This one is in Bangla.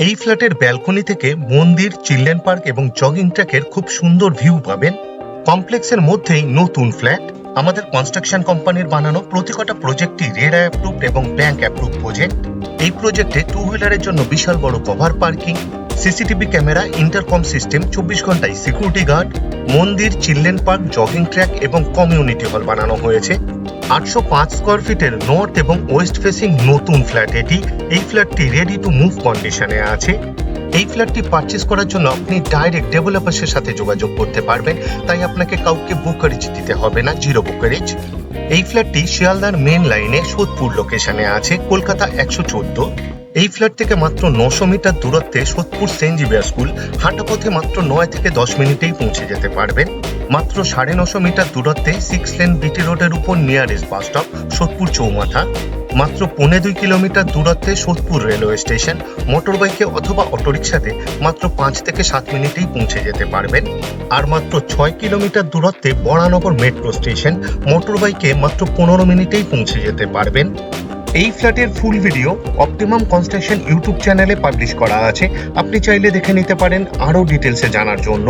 এই ফ্ল্যাটের ব্যালকনি থেকে মন্দির, চিলড্রেন পার্ক এবং জগিং ট্র্যাকের খুব সুন্দর ভিউ পাবেন। কমপ্লেক্সের মধ্যেই নতুন ফ্ল্যাট। আমাদের কনস্ট্রাকশন কোম্পানির বানানো প্রতিটা প্রজেক্টই রেরা অ্যাপ্রুভড এবং ব্যাংক অ্যাপ্রুভ প্রজেক্ট। এই প্রজেক্টে টু হুইলারের জন্য বিশাল বড় cover parking, CCTV camera, intercom system, 24 ঘন্টায় সিকিউরিটি গার্ড, মন্দির, চিলড্রেন পার্ক, জগিং ট্র্যাক এবং কমিউনিটি হল বানানো হয়েছে। 805 স্কোয়ার ফিটের নর্থ এবং ওয়েস্ট ফেসিং নতুন ফ্ল্যাট এটি। এই ফ্ল্যাটটি রেডি টু মুভ কন্ডিশনে আছে। এই ফ্ল্যাটটি পারচেজ করার জন্য আপনি ডাইরেক্ট ডেভেলপার্সের সাথে যোগাযোগ করতে পারবেন, তাই আপনাকে কাউকে ব্রোকারেজ দিতে হবে না, জিরো ব্রোকারেজ। এই ফ্ল্যাটটি শিয়ালদার মেন লাইনে সোদপুর লোকেশনে আছে, কলকাতা 114। এই ফ্ল্যাট থেকে মাত্র 900 মিটার দূরত্বে সোদপুর সেন্ট জেভিয়ার স্কুল, হাঁটা পথে মাত্র 9 থেকে 10 মিনিটেই পৌঁছে যেতে পারবেন। মাত্র 950 মিটার দূরত্বে 6 লেন বিটি রোডের উপর নিয়ারেস্ট বাস স্টপ সোদপুর চৌমাথা। মাত্র 1.25 কিলোমিটার দূরত্বে সোদপুর রেলওয়ে স্টেশন। মোটর বাইকে অথবা অটোরিকশাতে মাত্র 5 থেকে 7 মিনিটেই পৌঁছে যেতে পারবেন। আর মাত্র 6 কিলোমিটার দূরত্বে বরানগর মেট্রো স্টেশন। মোটর বাইকে মাত্র 15 মিনিটেই পৌঁছে যেতে পারবেন। এই ফ্ল্যাটের full video optimum construction YouTube চ্যানেলে পাবলিশ করা আছে, আপনি চাইলে দেখে নিতে পারেন আরো ডিটেলসে জানার জন্য।